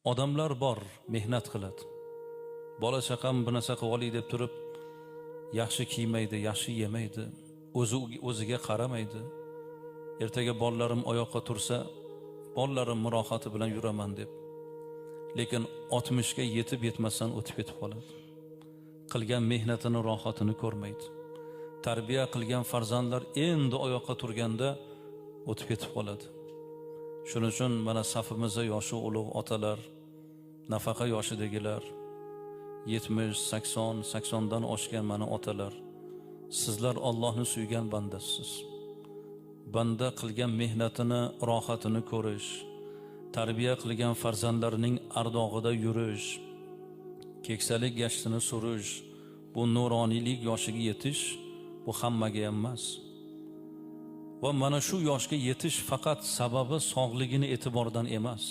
Odamlar bor, mehnat qiladi. Bola chaqam bu narsa qilib olay deb turib, yaxshi kiymaydi, yaxshi yemaydi, o'ziga qaramaydi. Ertaga bolalarim oyoqqa tursa, bolalarim rohati bilan yuraman deb. Lekin 60 ga yetib yetmasdan o'tib ketib qoladi. Qilgan mehnatini, rohatini ko'rmaydi. Tarbiya qilgan farzandlar endi oyoqqa turganda o'tib ketib qoladi. Shuning uchun mana safimizda yoshi ulug' otalar, nafaqa yoshidagilar, 70, 80, 80 dan oshgan mana otalar, sizlar Allohni suygan bandasiz. Banda qilgan mehnatini, rohatini ko'rish, tarbiya qilgan farzandlarining ardog'ida yurish, keksalik gashtini surish, bu nuroniylik yoshiga yetish, bu hammaga emas. Va mana shu yoshga yetish faqat sababi sog'ligini e'tibordan emas.